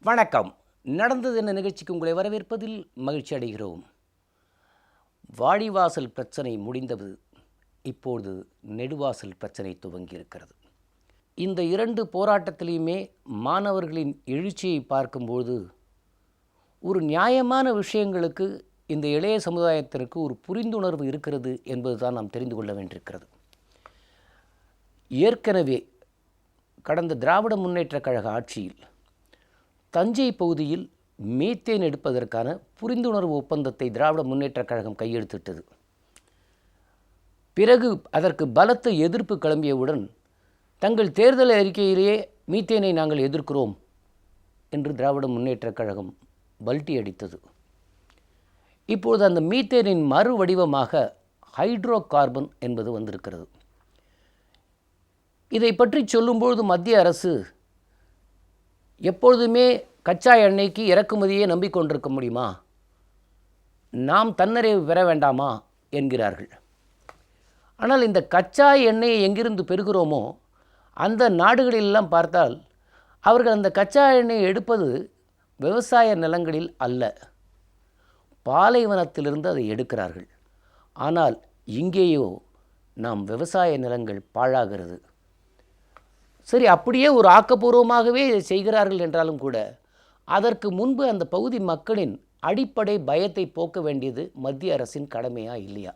வணக்கம். நடந்தது என்ன நிகழ்ச்சிக்கு உங்களை வரவேற்பதில் மகிழ்ச்சி அடைகிறோம். வாடிவாசல் பிரச்சனை முடிந்தது. இப்போது நெடுவாசல் பிரச்சனை துவங்கியிருக்கிறது. இந்த இரண்டு போராட்டத்திலையுமே மாணவர்களின் எழுச்சியை பார்க்கும்போது ஒரு நியாயமான விஷயங்களுக்கு இந்த இளைய சமுதாயத்திற்கு ஒரு புரிந்துணர்வு இருக்கிறது என்பது தான் நாம் தெரிந்து கொள்ள வேண்டியிருக்கிறது. ஏற்கனவே கடந்த திராவிட முன்னேற்றக் கழக ஆட்சியில் தஞ்சை பகுதியில் மீத்தேன் எடுப்பதற்கான புரிந்துணர்வு ஒப்பந்தத்தை திராவிட முன்னேற்றக் கழகம் கையெழுத்திட்டது. பிறகு அதற்கு பலத்த எதிர்ப்பு கிளம்பியவுடன் தங்கள் தேர்தல் அறிக்கையிலேயே மீத்தேனை நாங்கள் எதிர்க்கிறோம் என்று திராவிட முன்னேற்றக் கழகம் பல்டி அடித்தது. இப்போது அந்த மீத்தேனின் மறு வடிவமாக ஹைட்ரோ கார்பன் என்பது வந்திருக்கிறது. இதை பற்றி சொல்லும்பொழுது மத்திய அரசு எப்பொழுதுமே கச்சா எண்ணெய்க்கு இறக்குமதியை நம்பிக்கொண்டிருக்க முடியுமா, நாம் தன்னிறைவு பெற வேண்டாமா என்கிறார்கள். ஆனால் இந்த கச்சா எண்ணெயை எங்கிருந்து பெறுகிறோமோ அந்த நாடுகளெல்லாம் பார்த்தால் அவர்கள் அந்த கச்சா எண்ணெயை எடுப்பது விவசாய நிலங்களில் அல்ல, பாலைவனத்திலிருந்து அதை எடுக்கிறார்கள். ஆனால் இங்கேயோ நாம் விவசாய நிலங்கள் பாழாகிறது. சரி, அப்படியே ஒரு ஆக்கப்பூர்வமாகவே செய்கிறார்கள் என்றாலும் கூட அதற்கு முன்பு அந்த பகுதி மக்களின் அடிப்படை பயத்தை போக்க வேண்டியது மத்திய அரசின் கடமையா இல்லையா?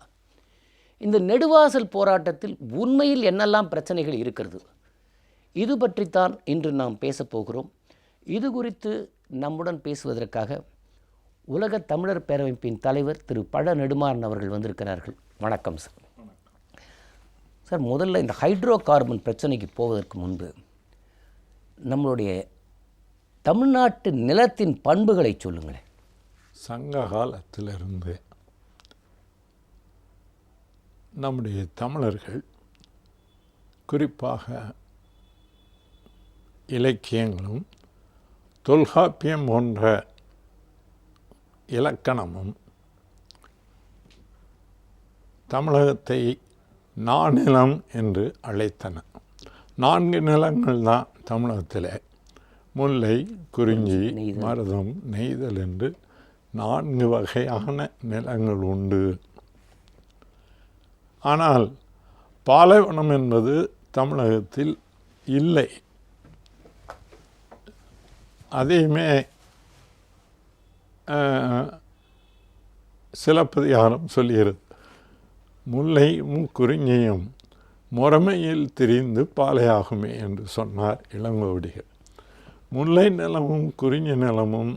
இந்த நெடுவாசல் போராட்டத்தில் உண்மையில் என்னெல்லாம் பிரச்சனைகள் இருக்கிறது, இது பற்றித்தான் இன்று நாம் பேசப்போகிறோம். இது குறித்து நம்முடன் பேசுவதற்காக உலக தமிழர் பேரமைப்பின் தலைவர் திரு பழ நெடுமாறன் அவர்கள் வந்திருக்கிறார்கள். வணக்கம் சார். சார், முதல்ல இந்த ஹைட்ரோ கார்பன் பிரச்சனைக்கு போவதற்கு முன்பு நம்மளுடைய தமிழ்நாட்டு நிலத்தின் பண்புகளை சொல்லுங்களேன். சங்க காலத்திலிருந்து நம்முடைய தமிழர்கள் குறிப்பாக இலக்கியங்களும் தொல்காப்பியம் போன்ற இலக்கணமும் தமிழகத்தை நானிலம் என்று அழைத்தன. 4 நிலங்கள் தான் தமிழகத்தில்: முல்லை, குறிஞ்சி, மருதம், நெய்தல் என்று 4 வகையான நிலங்கள் உண்டு. ஆனால் பாலைவனம் என்பது தமிழகத்தில் இல்லை. அதையுமே சிலப்பதிகாரம் சொல்கிறது. முல்லையும் குறிஞ்சியும் முறைமையில் திரிந்து பாலையாகுமே என்று சொன்னார் இளங்கோவடிகள். முல்லை நிலமும் குறிஞ்சி நிலமும்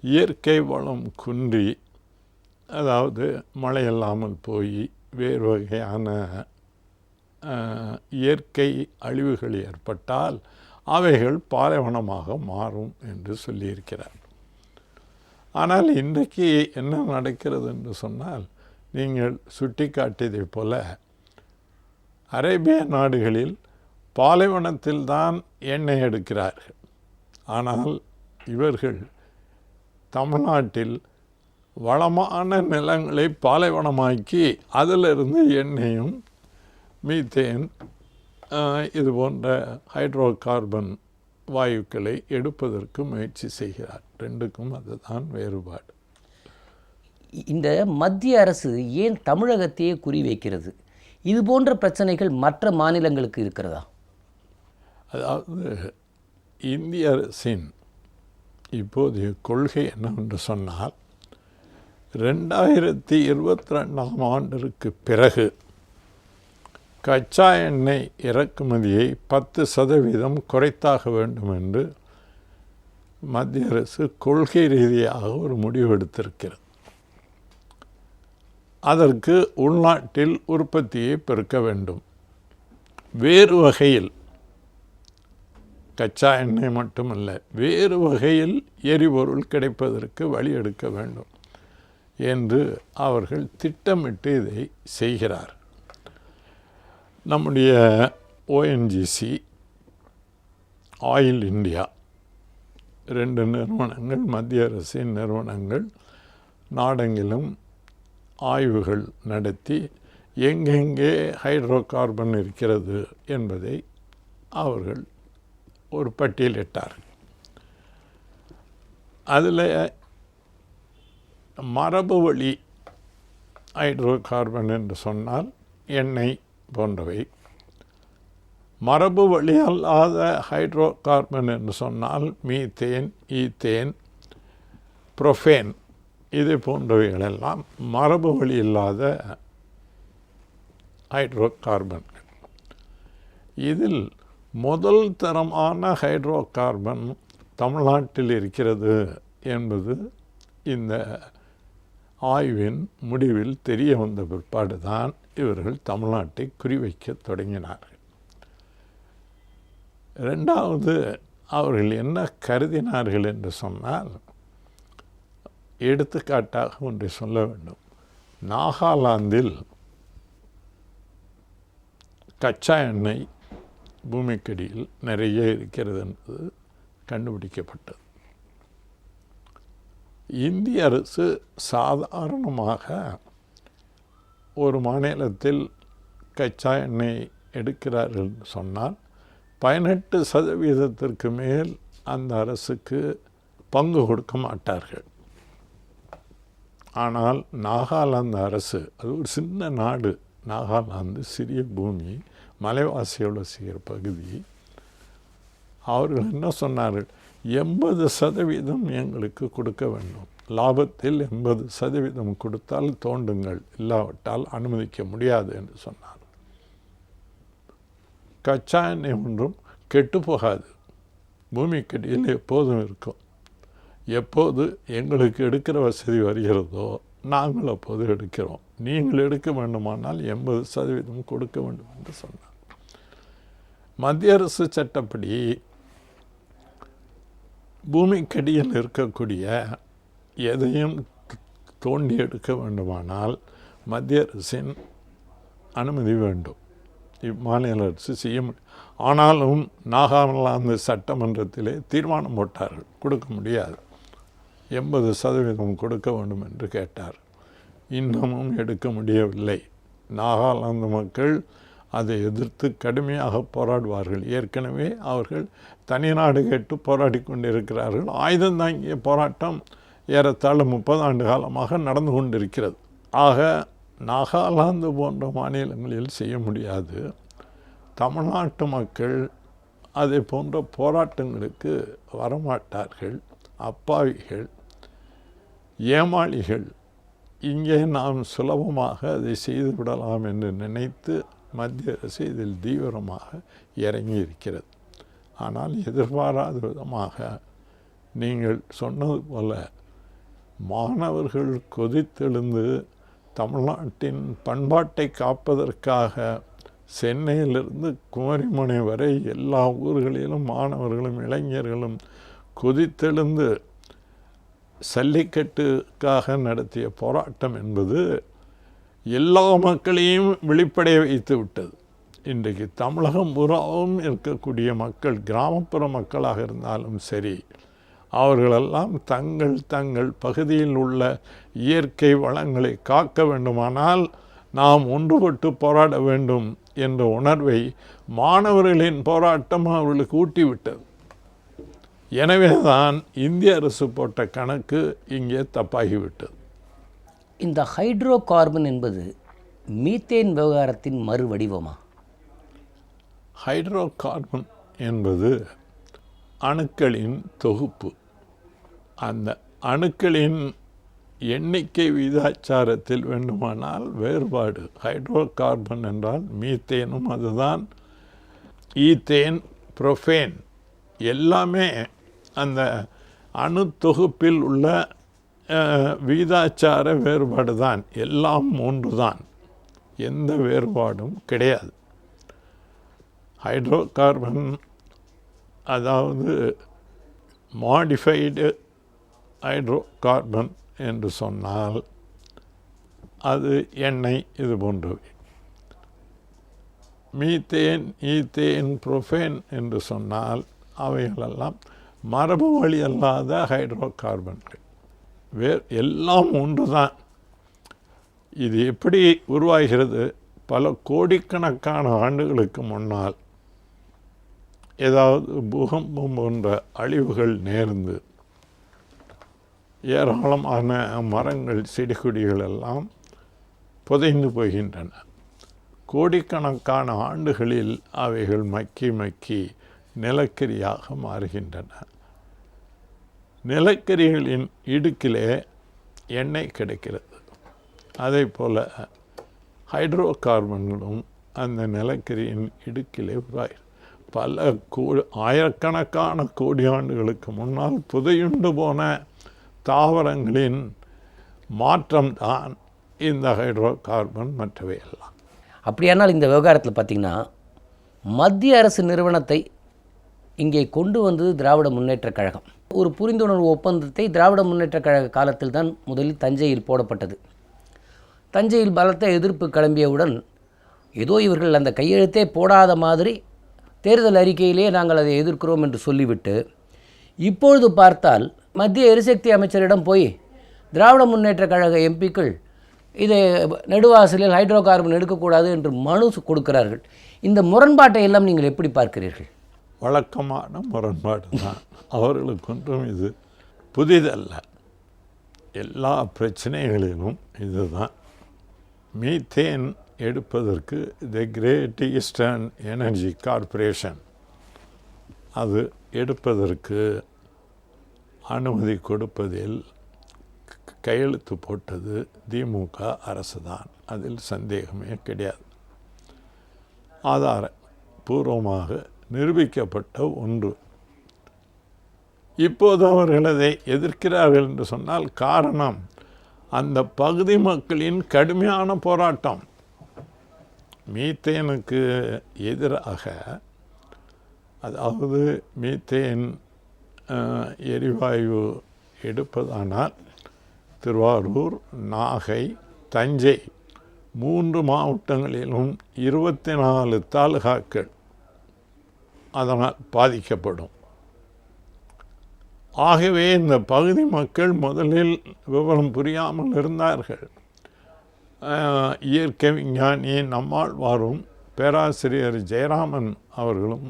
இயற்கை வளம் குன்றி, அதாவது மழையில்லாமல் போய் வேறு வகையான இயற்கை அழிவுகள் ஏற்பட்டால் அவைகள் பாலைவனமாக மாறும் என்று சொல்லியிருக்கிறார். ஆனால் இன்றைக்கு என்ன நடக்கிறது என்று சொன்னால், நீங்கள் சுட்டி காட்டியதைப் போல அரேபிய நாடுகளில் பாலைவனத்தில்தான் எண்ணெய் எடுக்கிறார்கள். ஆனால் இவர்கள் தமிழ்நாட்டில் வளமான நிலங்களை பாலைவனமாக்கி அதிலிருந்து எண்ணெயும் மீத்தேன் இது போன்ற ஹைட்ரோ கார்பன் வாயுக்களை எடுப்பதற்கு முயற்சி செய்கிறார். ரெண்டுக்கும் அதுதான் வேறுபாடு. இந்த மத்திய அரசு ஏன் தமிழகத்தையே குறிவைக்கிறது? இது போன்ற பிரச்சனைகள் மற்ற மாநிலங்களுக்கு இருக்கிறதா? அதாவது இந்திய அரசின் இப்போதைய கொள்கை என்னவென்று சொன்னால், 2022ஆம் ஆண்டிற்கு பிறகு கச்சா எண்ணெய் இறக்குமதியை 10% குறைத்தாக வேண்டும் என்று மத்திய அரசு கொள்கை ரீதியாக ஒரு முடிவு எடுத்திருக்கிறது. அதற்கு உள்நாட்டில் உற்பத்தியை பெருக்க வேண்டும். வேறு வகையில், கச்சா எண்ணெய் மட்டுமல்ல, வேறு வகையில் எரிபொருள் கிடைப்பதற்கு வழி எடுக்க வேண்டும் என்று அவர்கள் திட்டமிட்டு இதை செய்கிறார். நம்முடைய ஓஎன்ஜிசி, ஆயில் இந்தியா 2 நிறுவனங்கள், மத்திய அரசின் நிறுவனங்கள், நாடெங்கிலும் ஆய்வுகள் நடத்தி எங்கெங்கே ஹைட்ரோ கார்பன் இருக்கிறது என்பதை அவர்கள் ஒரு பட்டியலிட்டார்கள். அதில் மரபு வழி ஹைட்ரோ கார்பன் என்று சொன்னால் எண்ணெய் போன்றவை. மரபு வழி அல்லாத ஹைட்ரோ கார்பன் என்று சொன்னால் மீத்தேன், ஈத்தேன், புரோஃபேன் இது போன்றவைகளெல்லாம் மரபு வழி இல்லாத ஹைட்ரோ கார்பன்கள். இதில் முதல் தரமான ஹைட்ரோ கார்பன் தமிழ்நாட்டில் இருக்கிறது என்பது இந்த ஆய்வின் முடிவில் தெரிய வந்த பிற்பாடு தான் இவர்கள் தமிழ்நாட்டை குறிவைக்க தொடங்கினார்கள். ரெண்டாவது, அவர்கள் என்ன கருதினார்கள் என்று சொன்னால், எடுத்துக்காட்டாக ஒன்றை சொல்ல வேண்டும். நாகாலாந்தில் கச்சா எண்ணெய் பூமிக்கடியில் நிறைய இருக்கிறது என்பது கண்டுபிடிக்கப்பட்டது. இந்திய அரசு சாதாரணமாக ஒரு மாநிலத்தில் கச்சா எண்ணெய் எடுக்கிறார்கள் என்று சொன்னால் 18% மேல் அந்த அரசுக்கு பங்கு கொடுக்க மாட்டார்கள். ஆனால் நாகாலாந்து அரசு, அது ஒரு சின்ன நாடு, நாகாலாந்து சிறிய பூமி, மலைவாசியோடு செய்கிற பகுதி, அவர்கள் என்ன சொன்னார்கள், 80% எங்களுக்கு கொடுக்க வேண்டும், லாபத்தில் 80% கொடுத்தால் தோண்டுங்கள், இல்லாவிட்டால் அனுமதிக்க முடியாது என்று சொன்னார். கச்சா எண்ணெய் ஒன்றும் கெட்டு போகாது, பூமிக்கடியில் எப்போதும் இருக்கும். எப்போது எங்களுக்கு எடுக்கிற வசதி வருகிறதோ நாங்கள் அப்போது எடுக்கிறோம், நீங்கள் எடுக்க வேண்டுமானால் 80% கொடுக்க வேண்டும் என்று சொன்னார். மத்திய அரசு சட்டப்படி பூமிக்கடியில் இருக்கக்கூடிய எதையும் தோண்டி எடுக்க வேண்டுமானால் மத்திய அரசின் அனுமதி வேண்டும். இம்மாநில அரசு செய்ய முடியும். ஆனாலும் நாகாலாந்து சட்டமன்றத்திலே தீர்மானம் போட்டார்கள், கொடுக்க முடியாது, 80% கொடுக்க வேண்டும் என்று கேட்டார். இன்னமும் எடுக்க முடியவில்லை. நாகாலாந்து மக்கள் அதை எதிர்த்து கடுமையாக போராடுவார்கள். ஏற்கனவே அவர்கள் தனிநாடு கேட்டு போராடி கொண்டிருக்கிறார்கள். ஆயுதம் தாங்கிய போராட்டம் ஏறத்தாழ 30 ஆண்டு காலமாக நடந்து கொண்டிருக்கிறது. ஆக நாகாலாந்து போன்ற மாநிலங்களில் செய்ய முடியாது. தமிழ்நாட்டு மக்கள் அதை போன்ற போராட்டங்களுக்கு வரமாட்டார்கள், அப்பாவிகள், ஏமாளிகள். இங்கே நாம் சுலபமாக அதை செய்துவிடலாம் என்று நினைத்து மத்திய அரசு இதில் தீவிரமாக இறங்கி இருக்கிறது. ஆனால் எதிர்பாராத விதமாக நீங்கள் சொன்னது போல மாணவர்கள் கொதித்தெழுந்து தமிழ்நாட்டின் பண்பாட்டை காப்பதற்காக சென்னையிலிருந்து குமரிமுனை வரை எல்லா ஊர்களிலும் மாணவர்களும் இளைஞர்களும் கொதித்தெழுந்து சல்லிக்கட்டுக்காக நடத்திய போராட்டம் என்பது எல்லா மக்களையும் விழிப்படைய வைத்து விட்டது. இன்றைக்கு தமிழகம் பூராவும் இருக்கக்கூடிய மக்கள், கிராமப்புற மக்களாக இருந்தாலும் சரி, அவர்களெல்லாம் தங்கள் தங்கள் பகுதியில் உள்ள இயற்கை வளங்களை காக்க வேண்டுமானால் நாம் ஒன்றுபட்டு போராட வேண்டும் என்ற உணர்வை மாணவர்களின் போராட்டம் அவர்களுக்கு ஊட்டிவிட்டது. எனவே தான் இந்திய அரசு போட்ட கணக்கு இங்கே தப்பாகிவிட்டது. இந்த ஹைட்ரோ கார்பன் என்பது மீத்தேன் விவகாரத்தின் மறு வடிவமா? ஹைட்ரோ கார்பன் என்பது அணுக்களின் தொகுப்பு. அந்த அணுக்களின் எண்ணிக்கை விகிதாச்சாரத்தில் வேண்டுமானால் வேறுபாடு. ஹைட்ரோ கார்பன் என்றால் மீத்தேனும் அதுதான், ஈத்தேன், புரோஃபேன் எல்லாமே அந்த அணு தொகுப்பில் உள்ள விகிதாச்சார வேறுபாடு தான். எல்லாம் ஒன்று தான், எந்த வேறுபாடும் கிடையாது. ஹைட்ரோ கார்பன் அதாவது மாடிஃபைடு ஹைட்ரோ கார்பன் என்று சொன்னால் அது எண்ணெய் இது போன்றவை. மீத்தேன், ஈத்தேன், புரோஃபேன் என்று சொன்னால் அவைகளெல்லாம் மரபு வழி அல்லாத ஹைட்ரோ கார்பன்கள். எல்லாம் ஒன்று தான். இது எப்படி உருவாகிறது? பல கோடிக்கணக்கான ஆண்டுகளுக்கு முன்னால் ஏதாவது பூகம்பம் போன்ற அழிவுகள் நேர்ந்து ஏராளமான மரங்கள் செடி கொடிகள் எல்லாம் புதைந்து போகின்றன. கோடிக்கணக்கான ஆண்டுகளில் அவைகள் மக்கி மக்கி நிலக்கரியாக மாறுகின்றன. நிலக்கரிகளின் இடுக்கிலே எண்ணெய் கிடைக்கிறது. அதே போல் ஹைட்ரோ கார்பன்களும் அந்த நிலக்கரியின் இடுக்கிலே உருவாகிறது. பல ஆயிரக்கணக்கான கோடி ஆண்டுகளுக்கு முன்னால் புதையுண்டு போன தாவரங்களின் மாற்றம்தான் இந்த ஹைட்ரோ கார்பன் மற்றவை எல்லாம். அப்படியானால் இந்த விவகாரத்தில் பார்த்திங்கன்னா மத்திய அரசு நிறுவனத்தை இங்கே கொண்டு வந்தது திராவிட முன்னேற்றக் கழகம். ஒரு புரிந்துணர்வு ஒப்பந்தத்தை திராவிட முன்னேற்றக் கழக காலத்தில் தான் முதலில் தஞ்சையில் போடப்பட்டது. தஞ்சையில் பலத்த எதிர்ப்பு கிளம்பியவுடன் ஏதோ இவர்கள் அந்த கையெழுத்தே போடாத மாதிரி தேர்தல் அறிக்கையிலேயே நாங்கள் அதை எதிர்க்கிறோம் என்று சொல்லிவிட்டு இப்பொழுது பார்த்தால் மத்திய எரிசக்தி அமைச்சரிடம் போய் திராவிட முன்னேற்றக் கழக எம்பிக்கள் இதை நெடுவாசலில் ஹைட்ரோ கார்பன் எடுக்கக்கூடாது என்று மனு கொடுக்கிறார்கள். இந்த முரண்பாட்டை எல்லாம் நீங்கள் எப்படி பார்க்கிறீர்கள்? வழக்கமான முரண்பாடு தான். அவர்களுக்கு ஒன்றும் இது புதிதல்ல. எல்லா பிரச்சனைகளிலும் இதுதான். மீத்தேன் எடுப்பதற்கு தி கிரேட் ஈஸ்டர்ன் எனர்ஜி கார்ப்பரேஷன் அது எடுப்பதற்கு அனுமதி கொடுப்பதில் கையெழுத்து போட்டது திமுக அரசு தான். அதில் சந்தேகமே கிடையாது. ஆதாரபூர்வமாக நிரூபிக்கப்பட்ட ஒன்று. இப்போது அவர்கள் அதை எதிர்க்கிறார்கள் என்று சொன்னால் காரணம் அந்த பகுதி மக்களின் கடுமையான போராட்டம். மீத்தேனுக்கு எதிராக, அதாவது மீத்தேன் எரிவாயு எடுப்பதானால் திருவாரூர், நாகை, தஞ்சை 3 மாவட்டங்களிலும் 24 தாலுகாக்கள் அதனால் பாதிக்கப்படும். ஆகவே இந்த பகுதி மக்கள் முதலில் விவரம் புரியாமல் இருந்தார்கள். இயற்கை விஞ்ஞானி நம்மாழ்வாரும் பேராசிரியர் ஜெயராமன் அவர்களும்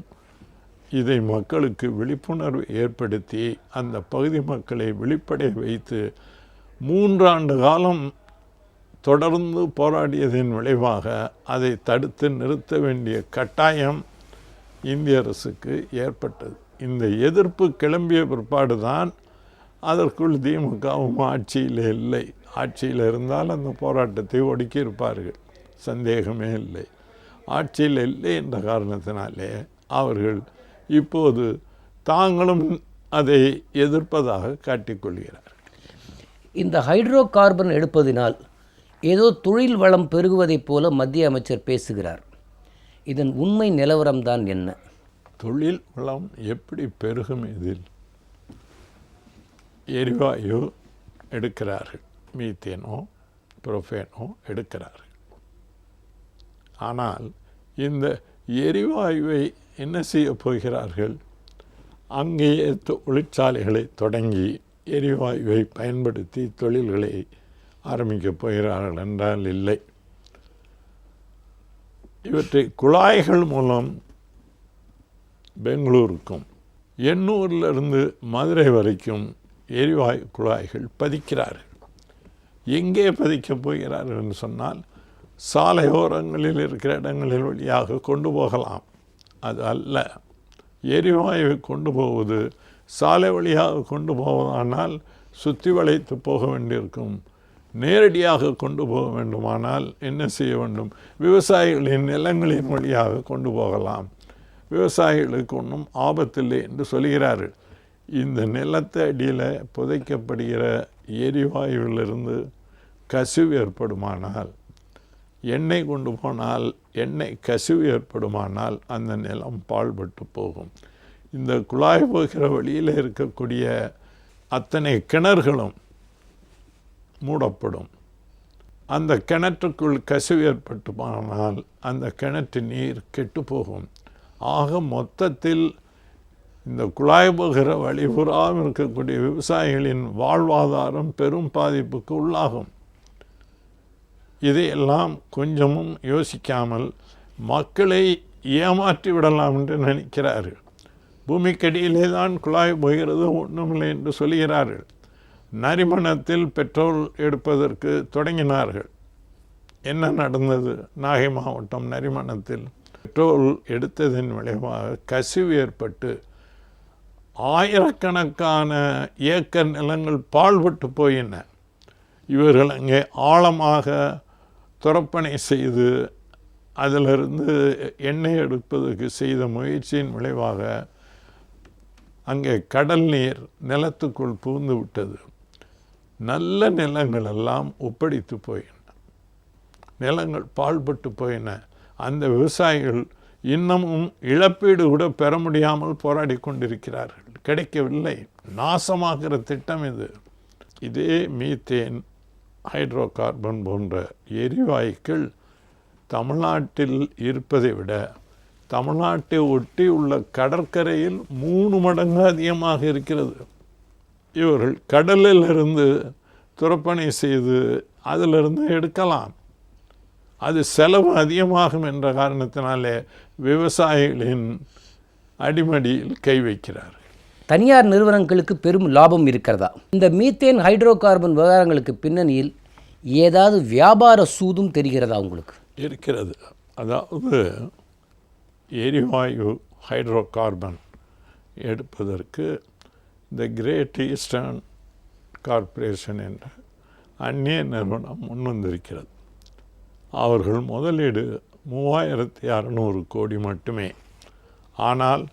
இதை மக்களுக்கு விழிப்புணர்வு ஏற்படுத்தி அந்த பகுதி மக்களை விழிப்படைய வைத்து 3 ஆண்டு காலம் தொடர்ந்து போராடியதன் விளைவாக அதை தடுத்து நிறுத்த வேண்டிய கட்டாயம் இந்திய அரசுக்கு ஏற்பட்டது. இந்த எதிர்ப்பு கிளம்பிய பிற்பாடு தான் அதற்குள் திமுகவும் ஆட்சியில் இல்லை. ஆட்சியில் இருந்தால் அந்த போராட்டத்தை ஒடுக்கியிருப்பார்கள், சந்தேகமே இல்லை. ஆட்சியில் இல்லை என்ற காரணத்தினாலே அவர்கள் இப்போது தாங்களும் அதை எதிர்ப்பதாக காட்டிக்கொள்கிறார்கள். இந்த ஹைட்ரோ கார்பன் எடுப்பதினால் ஏதோ தொழில் வளம் பெருகுவதைப் போல மத்திய அமைச்சர் பேசுகிறார். இதன் உண்மை நிலவரம்தான் என்ன? தொழில் வளம் எப்படி பெருகும்? இதில் எரிவாயு எடுக்கிறார்கள், மீத்தேனோ புரோபேனோ எடுக்கிறார்கள். ஆனால் இந்த எரிவாயுவை என்ன செய்ய போகிறார்கள்? அங்கேயே தொழிற்சாலைகளை தொடங்கி எரிவாயுவை பயன்படுத்தி தொழில்களை ஆரம்பிக்கப் போகிறார்கள் என்றால் இல்லை. இவற்றை குழாய்கள் மூலம் பெங்களூருக்கும் எண்ணூரிலிருந்து மதுரை வரைக்கும் எரிவாயு குழாய்கள் பதிக்கிறார்கள். எங்கே பதிக்கப் போகிறார்கள் என்று சொன்னால் சாலையோரங்களில் இருக்கிற இடங்களில் வழியாக கொண்டு போகலாம். அது அல்ல, எரிவாயுவை கொண்டு போவது சாலை வழியாக கொண்டு போவதானால் சுற்றி வளைத்து போக வேண்டியிருக்கும். நேரடியாக கொண்டு போக வேண்டுமானால் என்ன செய்ய வேண்டும்? விவசாயிகளின் நிலங்களின் வழியாக கொண்டு போகலாம். விவசாயிகளுக்கு ஒன்றும் ஆபத்தில்லை என்று சொல்கிறார்கள். இந்த நிலத்தை அடியில் புதைக்கப்படுகிற எரிவாயுவிலிருந்து கசிவு ஏற்படுமானால், எண்ணெய் கொண்டு போனால் எண்ணெய் கசிவு ஏற்படுமானால் அந்த நிலம் பாழ்பட்டு போகும். இந்த குழாய் போகிற வழியில் இருக்கக்கூடிய அத்தனை கிணறுகளும் மூடப்படும். அந்த கிணற்றுக்குள் கசிவு ஏற்பட்டுமானால் அந்த கிணற்று நீர் கெட்டு போகும். ஆக மொத்தத்தில் இந்த குழாய் போகிற வழிபுறாமல் இருக்கக்கூடிய விவசாயிகளின் வாழ்வாதாரம் பெரும் பாதிப்புக்கு உள்ளாகும். இதையெல்லாம் கொஞ்சமும் யோசிக்காமல் மக்களை ஏமாற்றி விடலாம் என்று நினைக்கிறார்கள். பூமிக்கடியிலே தான் குழாய் போகிறது, ஒன்றுமில்லை என்று சொல்கிறார்கள். நரிமணத்தில் பெட்ரோல் எடுப்பதற்கு தொடங்கினார்கள். என்ன நடந்தது? நாகை மாவட்டம் நரிமணத்தில் பெட்ரோல் எடுத்ததன் விளைவாக கசிவு ஏற்பட்டு ஆயிரக்கணக்கான ஏக்கர் நிலங்கள் பாழ்பட்டு போயின. இவர்கள் அங்கே ஆழமாக துறப்பணை செய்து அதிலிருந்து எண்ணெய் எடுப்பதற்கு செய்த முயற்சியின் விளைவாக அங்கே கடல் நீர் நிலத்துக்குள் புகுந்து விட்டது. நல்ல நிலங்கள் எல்லாம் ஒப்படைத்து போயின, நிலங்கள் பாழ்பட்டு போயின. அந்த விவசாயிகள் இன்னமும் இழப்பீடு கூட பெற முடியாமல் போராடி கொண்டிருக்கிறார்கள். கிடைக்கவில்லை. நாசமாகிற திட்டம் இது. இதே மீத்தேன், ஹைட்ரோ கார்பன் போன்ற எரிவாயுக்கள் தமிழ்நாட்டில் இருப்பதை விட தமிழ்நாட்டை ஒட்டி உள்ள கடற்கரையில் 3 மடங்கு அதிகமாக இருக்கிறது. இவர்கள் கடலில் இருந்து துறப்பணை செய்து அதிலிருந்து எடுக்கலாம். அது செலவு அதிகமாகும் என்ற காரணத்தினாலே விவசாயிகளின் அடிமடியில் கை வைக்கிறார். தனியார் நிறுவனங்களுக்கு பெரும் லாபம் இருக்கிறதா? இந்த மீத்தேன் ஹைட்ரோ கார்பன் விவகாரங்களுக்கு பின்னணியில் ஏதாவது வியாபார சூதும் தெரிகிறதா உங்களுக்கு? இருக்கிறது. அதாவது எரிவாயு ஹைட்ரோ கார்பன் எடுப்பதற்கு இந்த கிரேட் ஈஸ்டர்ன் கார்ப்பரேஷன் என்ற அந்நிய நிறுவனம் முன்வந்திருக்கிறது. அவர்கள் முதலீடு 3600 கோடி மட்டுமே. ஆனால்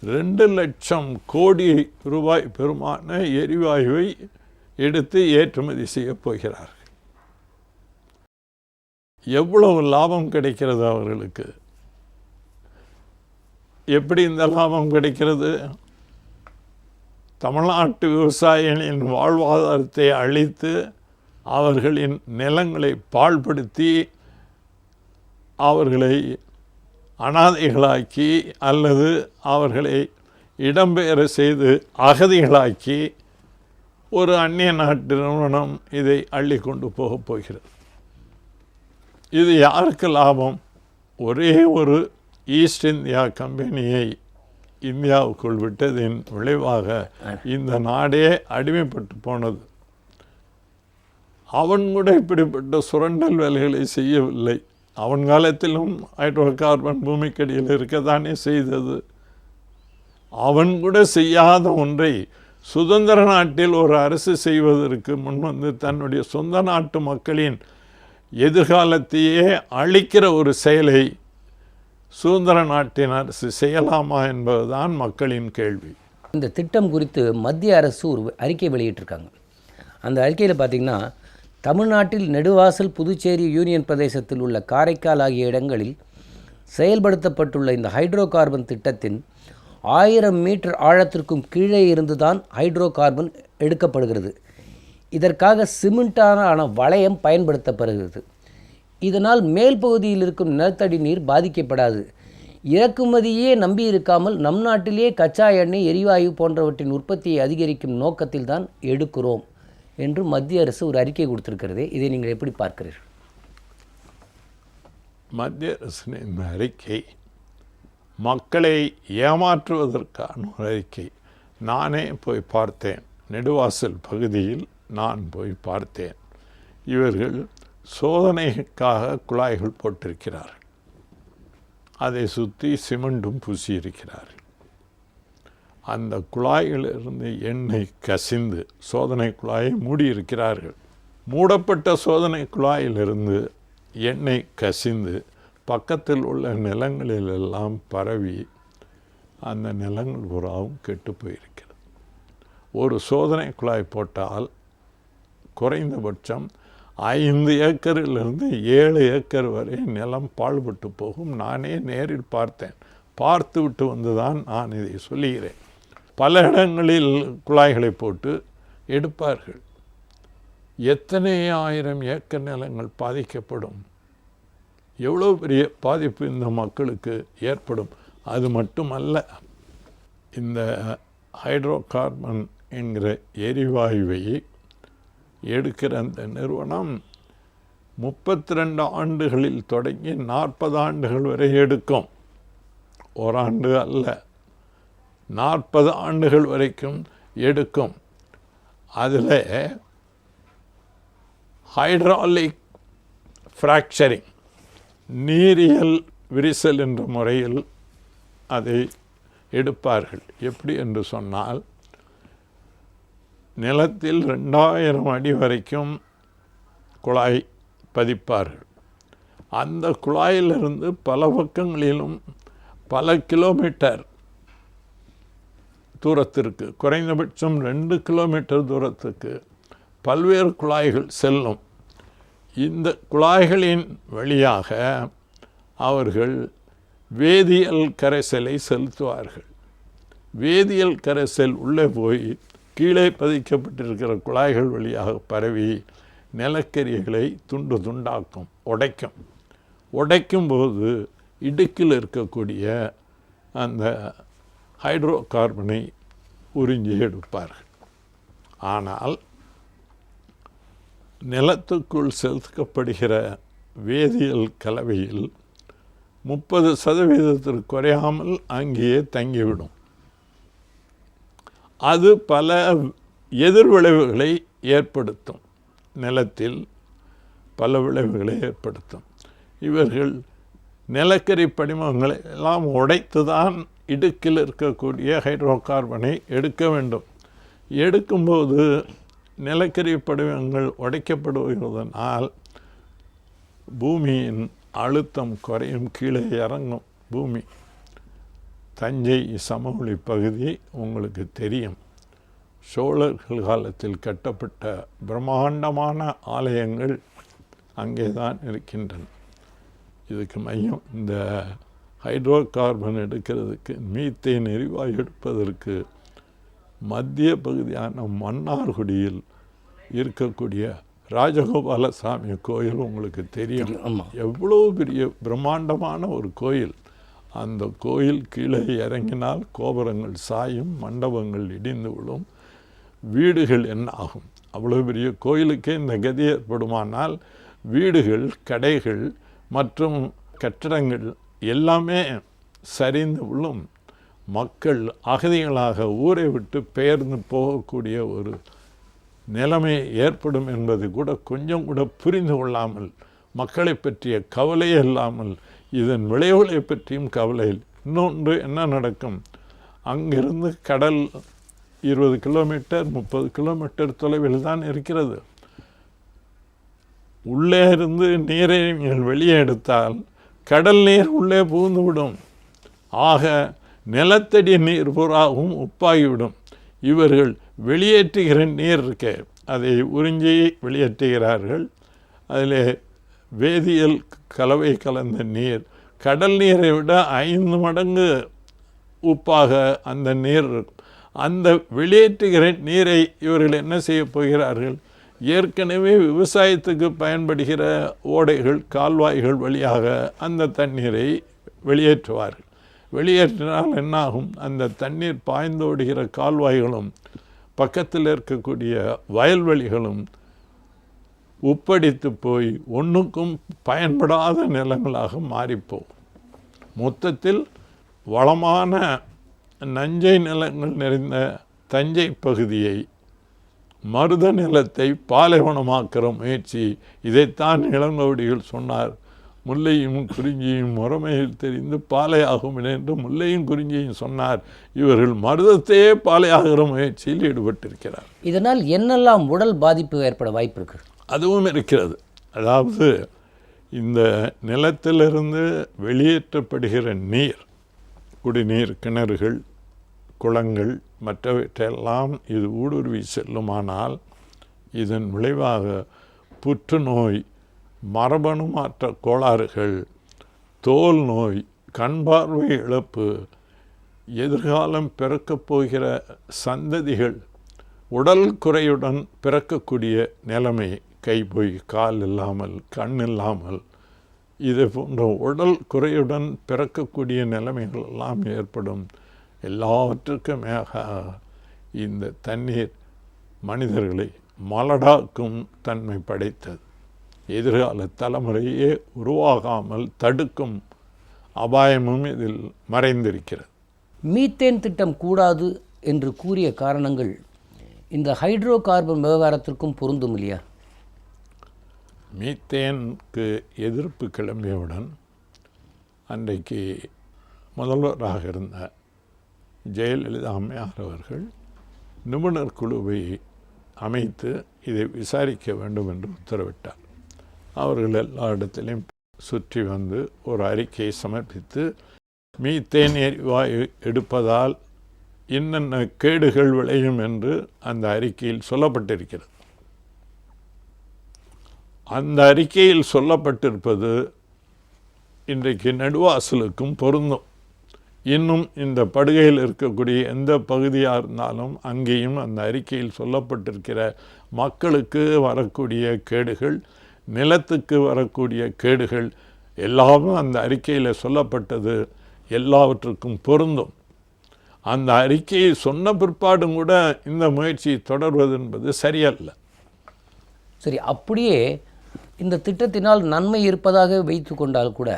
2 லட்சம் கோடி ரூபாய் பெருமான எரிவாயுவை எடுத்து ஏற்றுமதி செய்ய போகிறார்கள். எவ்வளவு லாபம் கிடைக்கிறது அவர்களுக்கு? எப்படி இந்த லாபம் கிடைக்கிறது? தமிழ்நாட்டு விவசாயிகளின் வாழ்வாதாரத்தை அழித்து அவர்களின் நிலங்களை பாழ்படுத்தி அவர்களை அனாதைகளாக்கி அல்லது அவர்களை இடம்பெயர செய்து அகதிகளாக்கி ஒரு அந்நிய நாட்டு நிறுவனம் இதை அள்ளி கொண்டு போகப் போகிறது. இது யாருக்கு லாபம்? ஒரே ஒரு ஈஸ்ட் இந்தியா கம்பெனியை இந்தியாவுக்குள் விட்டதின் விளைவாக இந்த நாடே அடிமைப்பட்டு போனது. அவன் கூட இப்படிப்பட்ட சுரண்டல் வேலைகளை செய்யவில்லை. அவன் காலத்திலும் ஹைட்ரோ கார்பன் பூமிக்கடியில் இருக்கத்தானே செய்தது. அவன் கூட செய்யாத ஒன்றை சுதந்திர நாட்டில் ஒரு அரசு செய்வதற்கு முன்வந்து தன்னுடைய சொந்த நாட்டு மக்களின் எதிர்காலத்தையே அழிக்கிற ஒரு செயலை சுதந்திர நாட்டின் அரசு செய்யலாமா என்பதுதான் மக்களின் கேள்வி. இந்த திட்டம் குறித்து மத்திய அரசு ஒரு அறிக்கை வெளியிட்டிருக்காங்க. அந்த அறிக்கையில் பார்த்திங்கன்னா, தமிழ்நாட்டில் நெடுவாசல், புதுச்சேரி யூனியன் பிரதேசத்தில் உள்ள காரைக்கால் ஆகிய இடங்களில் செயல்படுத்தப்பட்டுள்ள இந்த ஹைட்ரோ கார்பன் திட்டத்தின் 1000 மீட்டர் ஆழத்திற்கும் கீழே இருந்துதான் ஹைட்ரோ கார்பன் எடுக்கப்படுகிறது. இதற்காக சிமெண்டான வளையம் பயன்படுத்தப்படுகிறது. இதனால் மேல் பகுதியில் இருக்கும் நிலத்தடி நீர் பாதிக்கப்படாது. இறக்குமதியே நம்பி இருக்காமல் நம் நாட்டிலே கச்சா எண்ணெய், எரிவாயு போன்றவற்றின் உற்பத்தியை அதிகரிக்கும் நோக்கத்தில் தான் எடுக்கிறோம் என்று மத்திய அரசு ஒரு அறிக்கை கொடுத்திருக்கிறதே, இதை நீங்கள் எப்படி பார்க்கிறீர்கள்? மத்திய அரசின் இந்த அறிக்கை மக்களை ஏமாற்றுவதற்கான ஒரு அறிக்கை. நானே போய் பார்த்தேன். நெடுவாசல் பகுதியில் நான் போய் பார்த்தேன். இவர்கள் சோதனைக்காக குழாய்கள் போட்டிருக்கிறார்கள். அதை சுற்றி சிமெண்டும் பூசியிருக்கிறார்கள். அந்த குழாயிலிருந்து எண்ணெய் கசிந்து சோதனை குழாயை மூடியிருக்கிறார்கள். மூடப்பட்ட சோதனை குழாயிலிருந்து எண்ணெய் கசிந்து பக்கத்தில் உள்ள நிலங்களிலெல்லாம் பரவி அந்த நிலங்கள் பூராவும் கெட்டு போயிருக்கிறது. ஒரு சோதனை குழாய் போட்டால் குறைந்தபட்சம் 5 ஏக்கரிலிருந்து 7 ஏக்கர் வரை நிலம் பாழ்பட்டு போகும். நானே நேரில் பார்த்தேன். பார்த்து விட்டு வந்துதான் நான் இதை சொல்லுகிறேன். பல இடங்களில் குழாய்களை போட்டு எடுப்பார்கள். எத்தனை 1000 ஏக்கர் நிலங்கள் பாதிக்கப்படும்? எவ்வளோ பெரிய பாதிப்பு இந்த மக்களுக்கு ஏற்படும்? அது மட்டுமல்ல, இந்த ஹைட்ரோ கார்பன் என்கிற எரிவாயுவை எடுக்கிற அந்த நிறுவனம் 32 ஆண்டுகளில் தொடங்கி 40 ஆண்டுகள் வரை எடுக்கும். ஓராண்டு அல்ல, 40 ஆண்டுகள் வரைக்கும் எடுக்கும். அதில் ஹைட்ராலிக் ஃப்ராக்சரிங், நீரியல் விரிசல் என்ற முறையில் அதை எடுப்பார்கள். எப்படி என்று சொன்னால், நிலத்தில் 2000 அடி வரைக்கும் குழாய் பதிப்பார்கள். அந்த குழாயிலிருந்து பல பக்கங்களிலும் பல கிலோமீட்டர் தூரத்திற்கு, குறைந்தபட்சம் 2 கிலோமீட்டர் தூரத்துக்கு பல்வேறு குழாய்கள் செல்லும். இந்த குழாய்களின் வழியாக அவர்கள் வேதியியல் கரைசலை செலுத்துவார்கள். வேதியியல் கரைசல் உள்ளே போய் கீழே பதிக்கப்பட்டிருக்கிற குழாய்கள் வழியாக பரவி நிலக்கரிகளை துண்டு துண்டாக்கும், உடைக்கும். உடைக்கும்போது இடுக்கில் இருக்கக்கூடிய அந்த ஹைட்ரோ கார்பனை உறிஞ்சி எடுப்பார்கள். ஆனால் நிலத்துக்குள் செலுத்தப்படுகிற வேதியியல் கலவையில் 30% குறையாமல் அங்கேயே தங்கிவிடும். அது பல எதிர்விளைவுகளை ஏற்படுத்தும், நிலத்தில் பல விளைவுகளை ஏற்படுத்தும். இவர்கள் நிலக்கரி படிமங்களை எல்லாம் உடைத்து தான் இடுக்கில் இருக்கக்கூடிய ஹைட்ரோ கார்பனை எடுக்க வேண்டும். எடுக்கும்போது நிலக்கரி படிமங்கள் உடைக்கப்படுவதனால் பூமியின் அழுத்தம் குறையும், கீழே இறங்கும் பூமி. தஞ்சை சமவெளி பகுதி உங்களுக்கு தெரியும். சோழர்கள் காலத்தில் கட்டப்பட்ட பிரம்மாண்டமான ஆலயங்கள் அங்கே தான் இருக்கின்றன. இதுக்கு மையம் இந்த ஹைட்ரோ கார்பன் எடுக்கிறதுக்கு, மீத்தேன் எரிவாயு எடுப்பதற்கு மத்திய பகுதியான மன்னார்குடியில் இருக்கக்கூடிய ராஜகோபாலசாமி கோயில் உங்களுக்கு தெரியும். எவ்வளோ பெரிய பிரம்மாண்டமான ஒரு கோயில். அந்த கோயில் கீழே இறங்கினால் கோபுரங்கள் சாயும், மண்டபங்கள் இடிந்து விடும், வீடுகள் என்ன ஆகும்? அவ்வளோ பெரிய கோயிலுக்கே இந்த கதி ஏற்படுமானால் வீடுகள், கடைகள் மற்றும் கட்டடங்கள் எல்லாமே சரிந்து விழும். மக்கள் அகதிகளாக ஊரை விட்டு பெயர்ந்து போகக்கூடிய ஒரு நிலைமை ஏற்படும் என்பது கூட கொஞ்சம் கூட புரிந்து கொள்ளாமல், மக்களை பற்றிய கவலையே இல்லாமல், இதன் விளைவுகளை பற்றியும் கவலை. இன்னொன்று என்ன நடக்கும்? அங்கிருந்து கடல் 20 கிலோமீட்டர் 30 கிலோமீட்டர் தொலைவில் தான் இருக்கிறது. உள்ளே இருந்து நீரை நீங்கள் வெளியே எடுத்தால் கடல் நீர் உள்ளே புகுந்துவிடும். ஆக நிலத்தடி நீர் பூராகவும் உப்பாகிவிடும். இவர்கள் வெளியேற்றுகிற நீர் இருக்க, அதை உறிஞ்சி வெளியேற்றுகிறார்கள். அதில் வேதியியல் கலவை கலந்த நீர் கடல் நீரை விட 5 மடங்கு உப்பாக அந்த நீர் இருக்கும். அந்த வெளியேற்றுகிற நீரை இவர்கள் என்ன செய்ய போகிறார்கள்? ஏற்கனவே விவசாயத்துக்கு பயன்படுகிற ஓடைகள், கால்வாய்கள் வழியாக அந்த தண்ணீரை வெளியேற்றுவார்கள். வெளியேற்றினால் என்னாகும்? அந்த தண்ணீர் பாய்ந்தோடுகிற கால்வாய்களும் பக்கத்தில் இருக்கக்கூடிய வயல்வெளிகளும் உப்படித்து போய் ஒன்றுக்கும் பயன்படாத நிலங்களாக மாறிப்போம். மொத்தத்தில் வளமான நஞ்சை நிலங்கள் நிறைந்த தஞ்சை பகுதியை, மருத நிலத்தை பாலைவனமாக்குற முயற்சி. இதைத்தான் இளங்கோவடிகள் சொன்னார். முல்லையும் குறிஞ்சியும் முறைமையில் தெரிந்து பாலையாகும் என்று முல்லையும் குறிஞ்சியும் சொன்னார். இவர்கள் மருதத்தையே பாலையாகிற முயற்சியில் ஈடுபட்டிருக்கிறார். இதனால் என்னெல்லாம் உடல் பாதிப்பு ஏற்பட வாய்ப்பு இருக்கு? அதுவும் இருக்கிறது. அதாவது இந்த நிலத்திலிருந்து வெளியேற்றப்படுகிற நீர், குடிநீர், கிணறுகள், குளங்கள் மற்றவற்றையெல்லாம் இது ஊடுருவி செல்லுமானால் இதன் விளைவாக புற்றுநோய், மரபணு மாற்ற கோளாறுகள், தோல் நோய், கண் பார்வை இழப்பு, எதிர்காலம் பிறக்கப் போகிற சந்ததிகள் உடல் குறையுடன் பிறக்கக்கூடிய நிலைமை, கை போய் கால் இல்லாமல், கண் இல்லாமல், இது போன்ற உடல் குறையுடன் பிறக்கக்கூடிய நிலைமைகள் எல்லாம் ஏற்படும். எல்லாவற்றுக்கும் மேக இந்த தண்ணீர் மனிதர்களை மலடாக்கும் தன்மை படைத்தது. எதிர்கால தலைமுறையே உருவாகாமல் தடுக்கும் அபாயமும் இதில் மறைந்திருக்கிறது. மீத்தேன் திட்டம் கூடாது என்று கூறிய காரணங்கள் இந்த ஹைட்ரோ கார்பன் விவகாரத்திற்கும் பொருந்தும் இல்லையா? மீத்தேனுக்கு எதிர்ப்பு கிளம்பியவுடன் அன்றைக்கு முதல்வராக இருந்த ஜெயலலிதா அம்மையார் அவர்கள் நிபுணர் குழுவை அமைத்து இதை விசாரிக்க வேண்டும் என்று உத்தரவிட்டார். அவர்கள் எல்லா இடத்திலையும் சுற்றி வந்து ஒரு அறிக்கையை சமர்ப்பித்து மீத்தேன் எரிவாயு எடுப்பதால் என்னென்ன கேடுகள் விளையும் என்று அந்த அறிக்கையில் சொல்லப்பட்டிருக்கிறது. அந்த அறிக்கையில் சொல்லப்பட்டிருப்பது இன்றைக்கு நெடுவாசலுக்கும் பொருந்தும். இன்னும் இந்த படுகையில் இருக்கக்கூடிய எந்த பகுதியாக இருந்தாலும் அங்கேயும் அந்த அறிக்கையில் சொல்லப்பட்டிருக்கிற மக்களுக்கு வரக்கூடிய கேடுகள், நிலத்துக்கு வரக்கூடிய கேடுகள் எல்லாமும் அந்த அறிக்கையில் சொல்லப்பட்டது எல்லாவற்றுக்கும் பொருந்தும். அந்த அறிக்கையை சொன்ன பிற்பாடும் கூட இந்த முயற்சியை தொடர்வது என்பது சரியல்ல. சரி, அப்படியே இந்த திட்டத்தினால் நன்மை இருப்பதாக வைத்து கொண்டால் கூட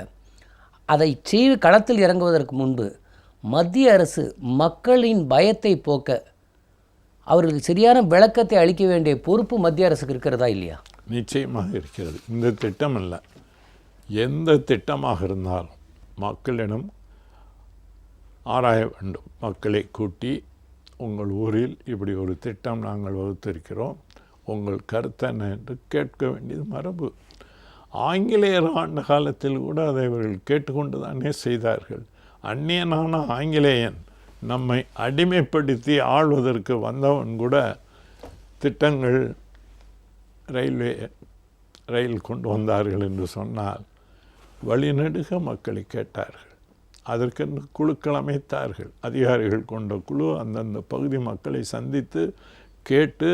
அதை செய்து களத்தில் இறங்குவதற்கு முன்பு மத்திய அரசு மக்களின் பயத்தை போக்க அவர்களுக்கு சரியான விளக்கத்தை அளிக்க வேண்டிய பொறுப்பு மத்திய அரசுக்கு இருக்கிறதா இல்லையா? நிச்சயமாக இருக்கிறது. இந்த திட்டம் அல்ல, எந்த திட்டமாக இருந்தாலும் மக்களிடம் ஆராய வேண்டும். மக்களை கூட்டி உங்கள் ஊரில் இப்படி ஒரு திட்டம் நாங்கள் வகுத்திருக்கிறோம், உங்கள் கருத்து என்ன என்று கேட்க வேண்டியது மரபு. ஆங்கிலேயர் ஆண்ட காலத்தில் கூட அதை அவர்கள் கேட்டுக்கொண்டு தானே செய்தார்கள். அந்நியனான ஆங்கிலேயன் நம்மை அடிமைப்படுத்தி ஆள்வதற்கு வந்தவன் கூட திட்டங்கள் ரயில் கொண்டு வந்தார்கள் என்று சொன்னால் வழிநெடுக மக்களை கேட்டார்கள். அதற்கென்று குழுக்கள் அமைத்தார்கள். அதிகாரிகள் கொண்ட குழு அந்தந்த பகுதி மக்களை சந்தித்து கேட்டு,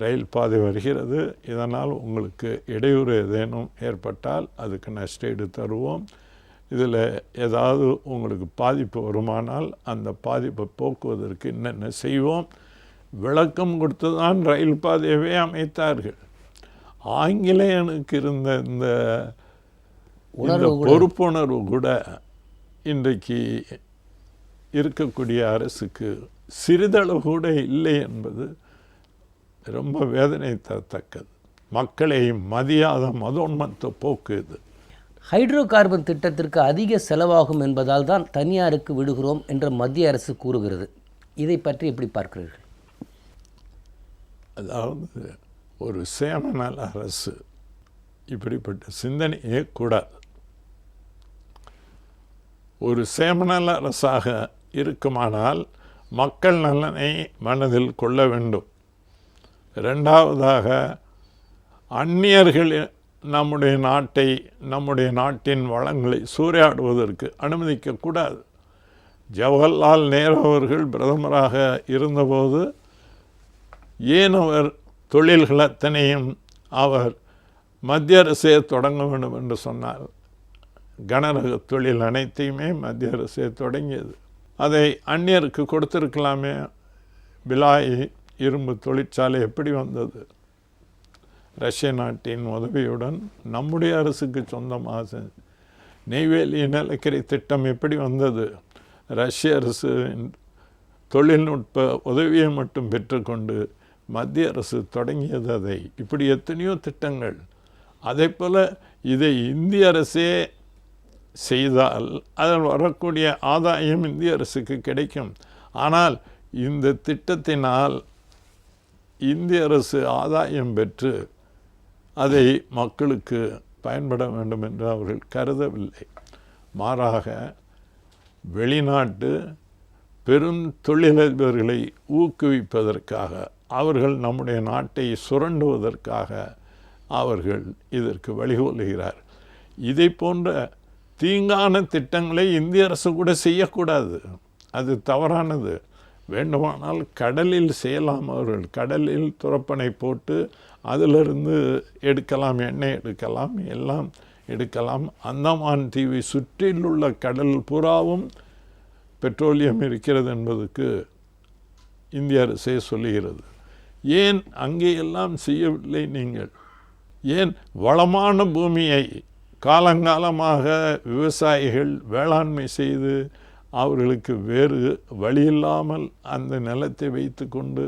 ரயில் பாதை வருகிறது, இதனால் உங்களுக்கு இடையூறு ஏதேனும் ஏற்பட்டால் அதுக்கு நஷ்டஈடு தருவோம், இதில் ஏதாவது உங்களுக்கு பாதிப்பு வருமானால் அந்த பாதிப்பை போக்குவதற்கு என்னென்ன செய்வோம், விளக்கம் கொடுத்து தான் ரயில் பாதையவே அமைத்தார்கள். ஆங்கிலேயனுக்கு இருந்த இந்த பொறுப்புணர்வு கூட இன்றைக்கு இருக்கக்கூடிய அரசுக்கு சிறிதளவு கூட இல்லை என்பது ரொம்ப வேதனை தரத்தக்கது. மக்களை மதியாத மதோன்மத்த போக்கு இது. ஹைட்ரோ கார்பன் திட்டத்திற்கு அதிக செலவாகும் என்பதால் தான் தனியாருக்கு விடுகிறோம் என்று மத்திய அரசு கூறுகிறது. இதை பற்றி எப்படி பார்க்கிறீர்கள்? அதாவது ஒரு சேமநல அரசு இப்படிப்பட்ட சிந்தனையே கூடாது. ஒரு சேமநல அரசாக இருக்குமானால் மக்கள் நலனை மனதில் கொள்ள வேண்டும். இரண்டாவதாக, அந்நியர்கள் நம்முடைய நாட்டின் வளங்களை சூறையாடுவதற்கு அனுமதிக்கக்கூடாது. ஜவஹர்லால் நேரு அவர்கள் பிரதமராக இருந்தபோது ஏன் அவர் தொழில்கள் அத்தனையும் அவர் மத்திய அரசே தொடங்க வேண்டும் என்று சொன்னார். கனரக தொழில் அனைத்தையுமே மத்திய அரசே தொடங்கியது. அதை அந்நியருக்கு கொடுத்திருக்கலாமே. பிலாய் இரும்பு தொழிற்சாலை எப்படி வந்தது? ரஷ்ய நாட்டின் உதவியுடன் நம்முடைய அரசுக்கு சொந்தமாக. நெய்வேலி நிலக்கரி திட்டம் எப்படி வந்தது? ரஷ்ய அரசு தொழில்நுட்ப உதவியை மட்டும் பெற்றுக்கொண்டு மத்திய அரசு தொடங்கியது அதை. இப்படி எத்தனையோ திட்டங்கள். அதே போல் இதை இந்திய அரசே செய்தால் அதில் வரக்கூடிய ஆதாயம் இந்திய அரசுக்கு கிடைக்கும். ஆனால் இந்த திட்டத்தினால் இந்திய அரசு ஆதாயம் பெற்று அதை மக்களுக்கு பயன்பட வேண்டும் என்று அவர்கள் கருதவில்லை. மாறாக வெளிநாட்டு பெரும் தொழிலதிபர்களை ஊக்குவிப்பதற்காக, அவர்கள் நம்முடைய நாட்டை சுரண்டுவதற்காக அவர்கள் இதற்கு வழிகோலுகிறார். இதை போன்ற தீங்கான திட்டங்களை இந்திய அரசு கூட செய்யக்கூடாது. அது தவறானது. வேண்டுமானால் கடலில் செய்யலாம். அவர்கள் கடலில் துறப்பனை போட்டு அதிலிருந்து எடுக்கலாம், எண்ணெய் எடுக்கலாம், எல்லாம் எடுக்கலாம். அந்தமான் தீவை சுற்றிலுள்ள கடல் புறாவும் பெட்ரோலியம் இருக்கிறது என்பதற்கு இந்திய அரசே சொல்லுகிறது. ஏன் அங்கே எல்லாம் செய்யவில்லை நீங்கள்? ஏன் வளமான பூமியை காலங்காலமாக விவசாயிகள் வேளாண்மை செய்து அவர்களுக்கு வேறு வழியில்லாமல் அந்த நிலத்தை வைத்து கொண்டு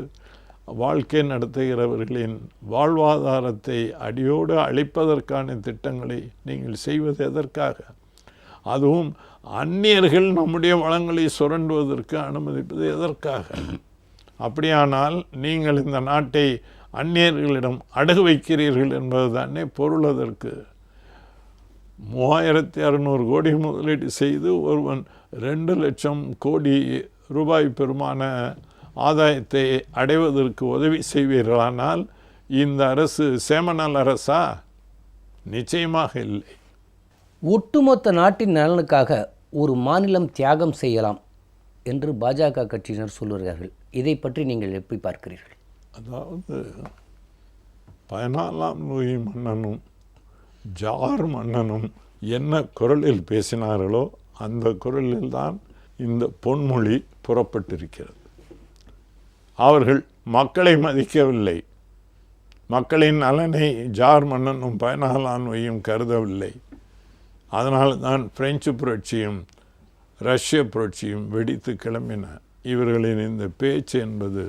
வாழ்க்கை நடத்துகிறவர்களின் வாழ்வாதாரத்தை அடியோடு அழிப்பதற்கான திட்டங்களை நீங்கள் செய்வது எதற்காக? அதுவும் அந்நியர்கள் நம்முடைய வளங்களை சுரண்டுவதற்கு அனுமதிப்பது எதற்காக? அப்படியானால் நீங்கள் இந்த நாட்டை அந்நியர்களிடம் அடகு வைக்கிறீர்கள் என்பது தானே பொருள். அதற்கு 3600 கோடி முதலீடு செய்து ஒருவன் 2 லட்சம் கோடி ரூபாய் பெருமான ஆதாயத்தை அடைவதற்கு உதவி செய்வீர்களானால் இந்த அரசு சேமநல அரசா? நிச்சயமாக இல்லை. ஒட்டுமொத்த நாட்டின் நலனுக்காக ஒரு மாநிலம் தியாகம் செய்யலாம் என்று பாஜக கட்சியினர் சொல்லுகிறார்கள். இதை பற்றி நீங்கள் எப்படி பார்க்கிறீர்கள்? அதாவது 14ஆம் லூயி மன்னனும் ஜார் மன்னனும் என்ன குரலில் பேசினார்களோ அந்த குரலில் தான் இந்த பொன்மொழி புறப்பட்டிருக்கிறது. அவர்கள் மக்களை மதிக்கவில்லை, மக்களின் நலனை ஜார் மன்னனும் 14ஆம் லூயியும் கருதவில்லை. அதனால் தான் பிரெஞ்சு புரட்சியும் ரஷ்ய புரட்சியும் வெடித்து கிளம்பின. இவர்களின் இந்த பேச்சு என்பது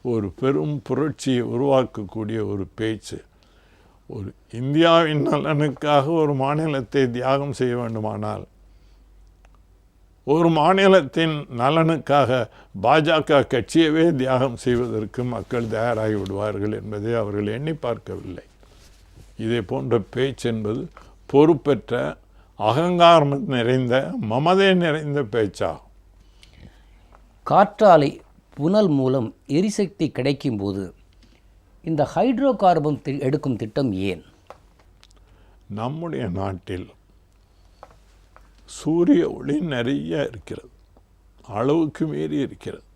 ஒரு பெரும் புரட்சியை உருவாக்கக்கூடிய ஒரு பேச்சு. ஒரு இந்தியாவின் நலனுக்காக ஒரு மாநிலத்தை தியாகம் செய்ய வேண்டுமானால், ஒரு மாநிலத்தின் நலனுக்காக பாஜக கட்சியவே தியாகம் செய்வதற்கு மக்கள் தயாராகி விடுவார்கள் என்பதை அவர்கள் எண்ணி பார்க்கவில்லை. இதே போன்ற பேச்சு என்பது பொறுப்பற்ற, அகங்காரம் நிறைந்த, மமதை நிறைந்த பேச்சாகும். காற்றாலை புனல் மூலம் எரிசக்தி கிடைக்கும்போது இந்த ஹைட்ரோ கார்பன் எடுக்கும் திட்டம் ஏன்? நம்முடைய நாட்டில் சூரிய ஒளி நிறைய இருக்கிறது, அளவுக்கு மீறி இருக்கிறது.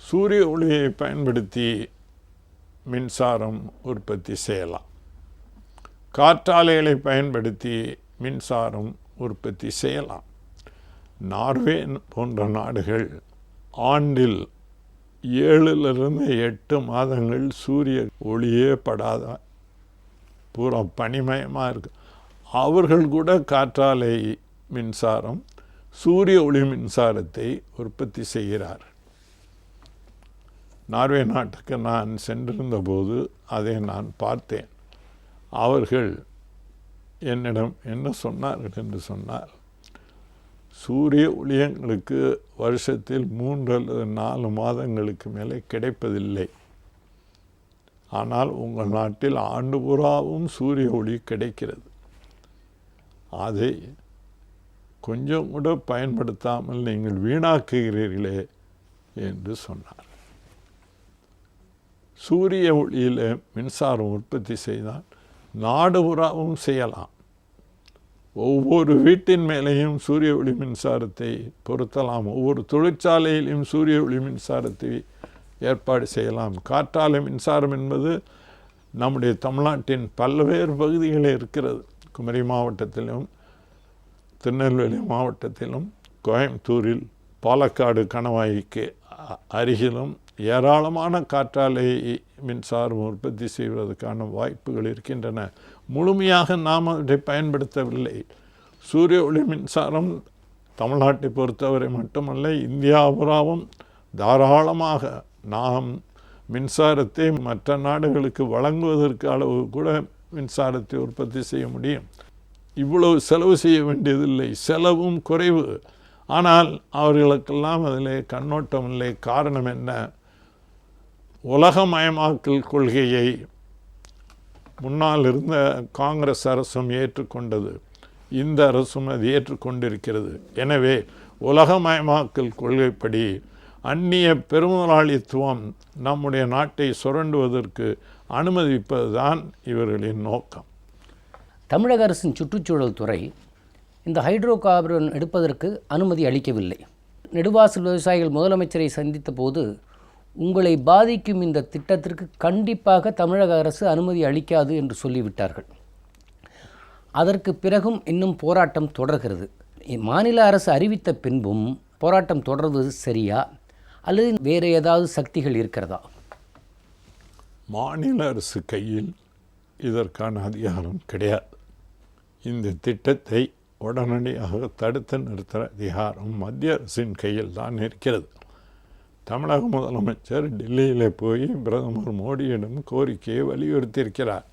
சூரிய ஒளியை பயன்படுத்தி மின்சாரம் உற்பத்தி செய்யலாம், காற்றாலைகளை பயன்படுத்தி மின்சாரம் உற்பத்தி செய்யலாம். நார்வே போன்ற நாடுகள் ஆண்டில் 7லிருந்து 8 மாதங்கள் சூரிய ஒளியே படாத பூரா பனிமயமாக இருக்கு. அவர்கள் கூட காற்றாலை மின்சாரம், சூரிய ஒளி மின்சாரத்தை உற்பத்தி செய்கிறார். நார்வே நாட்டுக்கு நான் சென்றிருந்த போது அதை நான் பார்த்தேன். அவர்கள் என்னிடம் என்ன சொன்னார்கள் என்று சொன்னால், சூரிய ஒளி எங்களுக்கு வருஷத்தில் 3 அல்லது 4 மாதங்களுக்கு மேலே கிடைப்பதில்லை. ஆனால் உங்கள் நாட்டில் ஆண்டு பூராவும் சூரிய ஒளி கிடைக்கிறது. அதை கொஞ்சம் கூட பயன்படுத்தாமல் நீங்கள் வீணாக்குகிறீர்களே என்று சொன்னார். சூரிய ஒளியில் மின்சாரம் உற்பத்தி செய்தால் நாடு பூராவும் செய்யலாம். ஒவ்வொரு வீட்டின் மேலேயும் சூரிய ஒளி மின்சாரத்தை பொருத்தலாம். ஒவ்வொரு தொழிற்சாலையிலும் சூரிய ஒளி மின்சாரத்தை ஏற்பாடு செய்யலாம். காற்றாலை மின்சாரம் என்பது நம்முடைய தமிழ்நாட்டின் பல்வேறு பகுதிகளில் இருக்கிறது. குமரி மாவட்டத்திலும், திருநெல்வேலி மாவட்டத்திலும், கோயம்புத்தூரில், பாலக்காடு கணவாய்க்கு அருகிலும் ஏராளமான காற்றாலை மின்சாரம் உற்பத்தி செய்வதற்கான வாய்ப்புகள் இருக்கின்றன. முழுமையாக நாம் அதை பயன்படுத்தவில்லை. சூரிய ஒளி மின்சாரம் தமிழ்நாட்டை பொறுத்தவரை மட்டுமல்ல, இந்தியாபுராவும் தாராளமாக நாம் மின்சாரத்தை மற்ற நாடுகளுக்கு வழங்குவதற்கு அளவு கூட மின்சாரத்தை உற்பத்தி செய்ய முடியும். இவ்வளவு செலவு செய்ய வேண்டியதில்லை, செலவும் குறைவு. ஆனால் அவர்களுக்கெல்லாம் அதில் கண்ணோட்டம் இல்லை. காரணம் என்ன? உலகமயமாக்கல் கொள்கையை முன்னால் இருந்த காங்கிரஸ் அரசும் ஏற்றுக்கொண்டது, இந்த அரசும் அது ஏற்றுக்கொண்டிருக்கிறது. எனவே உலகமயமாக்கல் கொள்கைப்படி அந்நிய பெருமுதலாளித்துவம் நம்முடைய நாட்டை சுரண்டுவதற்கு அனுமதிப்பதுதான் இவர்களின் நோக்கம். தமிழக அரசின் சுற்றுச்சூழல் துறை இந்த ஹைட்ரோ கார்பன் எடுப்பதற்கு அனுமதி அளிக்கவில்லை. நெடுவாசல் விவசாயிகள் முதலமைச்சரை சந்தித்த போது, உங்களை பாதிக்கும் இந்த திட்டத்திற்கு கண்டிப்பாக தமிழக அரசு அனுமதி அளிக்காது என்று சொல்லிவிட்டார்கள். அதற்கு பிறகும் இன்னும் போராட்டம் தொடர்கிறது. மாநில அரசு அறிவித்த பின்பும் போராட்டம் தொடர்வது சரியா, அல்லது வேறு ஏதாவது சக்திகள் இருக்கிறதா? மாநில அரசு கையில் இதற்கான அதிகாரம் கிடையாது. இந்த திட்டத்தை உடனடியாக தடுத்து நிறுத்துகிற அதிகாரம் மத்திய அரசின் கையில் தான் இருக்கிறது. தமிழக முதலமைச்சர் டெல்லியில் போய் பிரதமர் மோடியிடம் கோரிக்கையை வலியுறுத்தியிருக்கிறார்.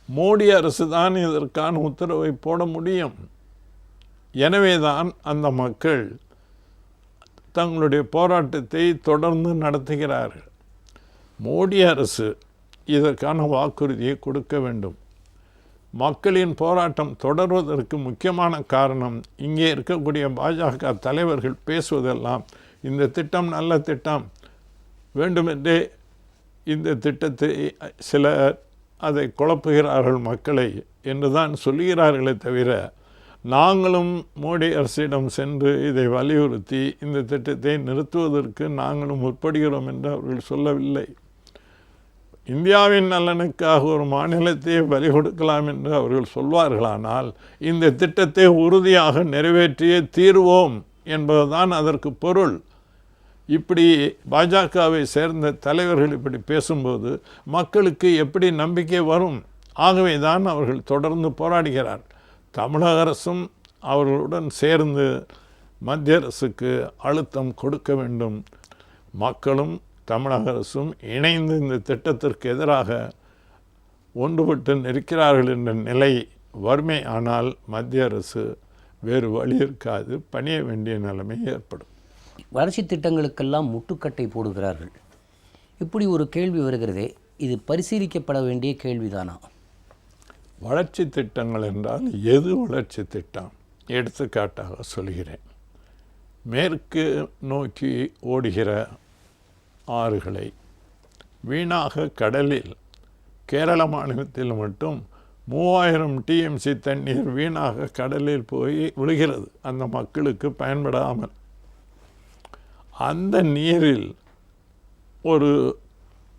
மோடி அரசு தான் இதற்கான உத்தரவை போட முடியும். எனவே தான் அந்த மக்கள் தங்களுடைய போராட்டத்தை தொடர்ந்து நடத்துகிறார்கள். மோடி அரசு இதற்கான வாக்குறுதியை கொடுக்க வேண்டும். மக்களின் போராட்டம் தொடர்வதற்கு முக்கியமான காரணம், இங்கே இருக்கக்கூடிய பாஜக தலைவர்கள் பேசுவதெல்லாம் இந்த திட்டம் நல்ல திட்டம், வேண்டுமென்றே இந்த திட்டத்தை சிலர் அதை குழப்புகிறார்கள் மக்களை என்று தான் சொல்கிறார்களே தவிர, நாங்களும் மோடி அரசிடம் சென்று இதை வலியுறுத்தி இந்த திட்டத்தை நிறுத்துவதற்கு நாங்களும் முற்படுகிறோம் என்று அவர்கள் சொல்லவில்லை. இந்தியாவின் நலனுக்காக ஒரு மாநிலத்தை பலி கொடுக்கலாம் என்று அவர்கள் சொல்வார்களானால், இந்த திட்டத்தை உறுதியாக நிறைவேற்றியே தீர்வோம் என்பதுதான் அதற்கு பொருள். இப்படி பாஜகவை சேர்ந்த தலைவர்கள் இப்படி பேசும்போது மக்களுக்கு எப்படி நம்பிக்கை வரும்? ஆகவே தான் அவர்கள் தொடர்ந்து போராடுகிறார். தமிழக அரசும் அவர்களுடன் சேர்ந்து மத்திய அரசுக்கு அழுத்தம் கொடுக்க வேண்டும். மக்களும் தமிழக அரசும் இணைந்து இந்த திட்டத்திற்கு எதிராக ஒன்றுபட்டு நிற்கிறார்கள் என்ற நிலை வறுமை. ஆனால் மத்திய அரசு வேறு வழி இருக்காது, பணிய வேண்டிய நிலைமை ஏற்படும். வளர்ச்சி திட்டங்களுக்கெல்லாம் முட்டுக்கட்டை போடுகிறார்கள். இப்படி ஒரு கேள்வி வருகிறதே, இது பரிசீலிக்கப்பட வேண்டிய கேள்விதானா? வளர்ச்சி திட்டங்கள் என்றால் எது வளர்ச்சி திட்டம்? எடுத்துக்காட்டாக சொல்கிறேன். மேற்கு நோக்கி ஓடுகிற ஆறுகளை வீணாக கடலில் கேரள மாநிலத்தில் மட்டும் 3000 டிஎம்சி தண்ணீர் வீணாக கடலில் போய் விழுகிறது, அந்த மக்களுக்கு பயன்படாமல். அந்த நீரில் ஒரு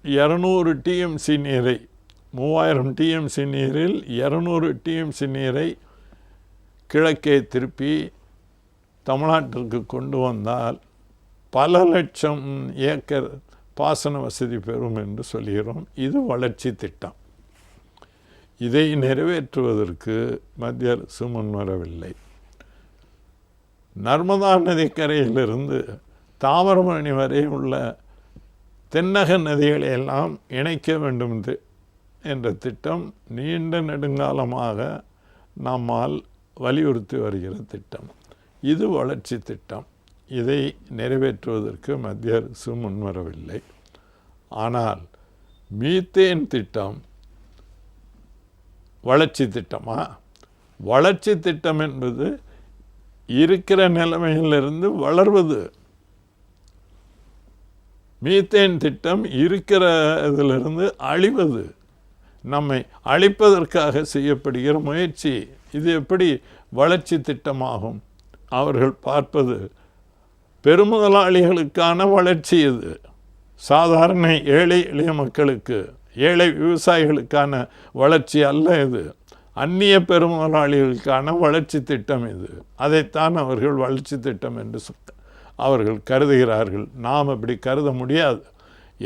200 டிஎம்சி நீரை, 3000 டிஎம்சி நீரில் 200 டிஎம்சி நீரை கிழக்கே திருப்பி தமிழ்நாட்டிற்கு கொண்டு வந்தால் பல லட்சம் ஏக்கர் பாசன வசதி பெறும் என்று சொல்கிறோம். இது வளர்ச்சி திட்டம். இதை நிறைவேற்றுவதற்கு மத்திய அரசு முன்வரவில்லை. நர்மதா நதிக்கரையிலிருந்து தாமிரபரணி வரை உள்ள தென்னக நதிகளை எல்லாம் இணைக்க வேண்டும் என்ற திட்டம் நீண்ட நெடுங்காலமாக நம்மால் வலியுறுத்தி வருகிற திட்டம். இது வளர்ச்சி திட்டம். இதை நிறைவேற்றுவதற்கு மத்திய அரசு முன்வரவில்லை. ஆனால் மீத்தேன் திட்டம் வளர்ச்சி திட்டமா? வளர்ச்சி திட்டம் என்பது இருக்கிற நிலைமையிலிருந்து வளர்வது. மீத்தேன் திட்டம் இருக்கிற இதிலிருந்து அழிவது, நம்மை அழிப்பதற்காக செய்யப்படுகிற முயற்சி. இது எப்படி வளர்ச்சி திட்டமாகும்? அவர்கள் பார்ப்பது பெருமுதலாளிகளுக்கான வளர்ச்சி. இது சாதாரண ஏழை எளிய மக்களுக்கு, ஏழை விவசாயிகளுக்கான வளர்ச்சி அல்ல. இது அந்நிய பெருமுதலாளிகளுக்கான வளர்ச்சி திட்டம். இது அதைத்தான் அவர்கள் வளர்ச்சி திட்டம் என்று அவர்கள் கருதுகிறார்கள். நாம் அப்படி கருத முடியாது.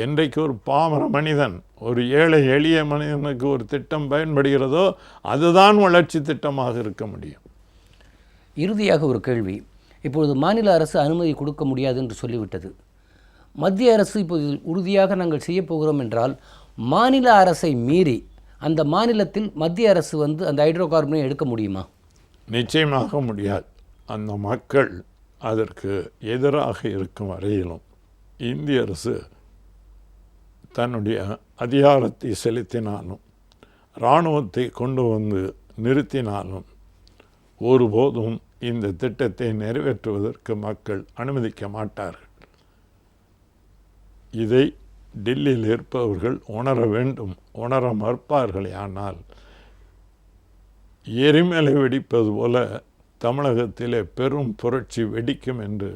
என்றைக்கு ஒரு பாமர மனிதன், ஒரு ஏழை எளிய மனிதனுக்கு ஒரு திட்டம் பயன்படுகிறதோ அதுதான் வளர்ச்சி திட்டமாக இருக்க முடியும். இறுதியாக ஒரு கேள்வி. இப்பொழுது மாநில அரசு அனுமதி கொடுக்க முடியாது என்று சொல்லிவிட்டது. மத்திய அரசு இப்போது உறுதியாக நாங்கள் செய்யப்போகிறோம் என்றால், மாநில அரசை மீறி அந்த மாநிலத்தில் மத்திய அரசு அந்த ஹைட்ரோ கார்பனை எடுக்க முடியுமா? நிச்சயமாக முடியாது. அந்த மக்கள் அதற்கு எதிராக இருக்கும் வரையிலும் இந்திய அரசு தன்னுடைய அதிகாரத்தை செலுத்தினாலும் இராணுவத்தை கொண்டு வந்து நிறுத்தினாலும் ஒருபோதும் இந்த திட்டத்தை நிறைவேற்றுவதற்கு மக்கள் அனுமதிக்க மாட்டார்கள். இதை டெல்லியில் இருப்பவர்கள் உணர வேண்டும். உணர மறுப்பார்களே ஆனால் எரிமலை வெடிப்பது போல தமிழகத்திலே பெரும் புரட்சி வெடிக்கும் என்று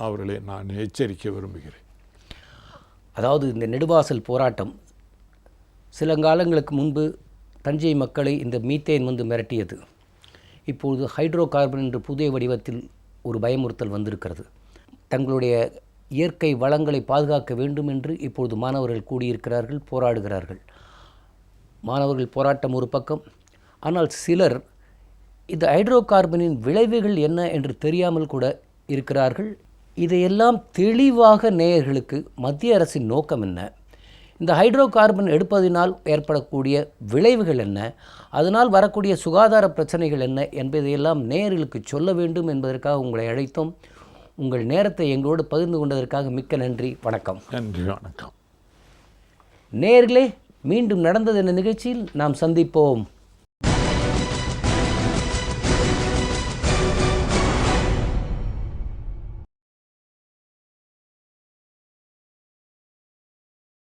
அவர்களை நான் எச்சரிக்க விரும்புகிறேன். அதாவது இந்த நெடுவாசல் போராட்டம் சில காலங்களுக்கு முன்பு தஞ்சை மக்களை இந்த மீத்தேன் மிரட்டியது. இப்பொழுது ஹைட்ரோ கார்பன் என்ற புதிய வடிவத்தில் ஒரு பயமுறுத்தல் வந்திருக்கிறது. தங்களுடைய இயற்கை வளங்களை பாதுகாக்க வேண்டும் என்று இப்பொழுது மாணவர்கள் கூடியிருக்கிறார்கள், போராடுகிறார்கள். மாணவர்கள் போராட்டம் ஒரு பக்கம். ஆனால் சிலர் இந்த ஹைட்ரோ கார்பனின் விளைவுகள் என்ன என்று தெரியாமல் கூட இருக்கிறார்கள். இதையெல்லாம் தெளிவாக நேயர்களுக்கு மத்திய அரசின் நோக்கம் என்ன, இந்த ஹைட்ரோ கார்பன் எடுப்பதினால் ஏற்படக்கூடிய விளைவுகள் என்ன, அதனால் வரக்கூடிய சுகாதார பிரச்சனைகள் என்ன என்பதையெல்லாம் நேயர்களுக்கு சொல்ல வேண்டும் என்பதற்காக உங்களை அழைத்தோம். உங்கள் நேரத்தை எங்களோடு பகிர்ந்து கொண்டதற்காக மிக்க நன்றி. வணக்கம். நன்றி, வணக்கம். நேயர்களே, மீண்டும் நடந்தது என்ற நிகழ்ச்சியில் நாம் சந்திப்போம்.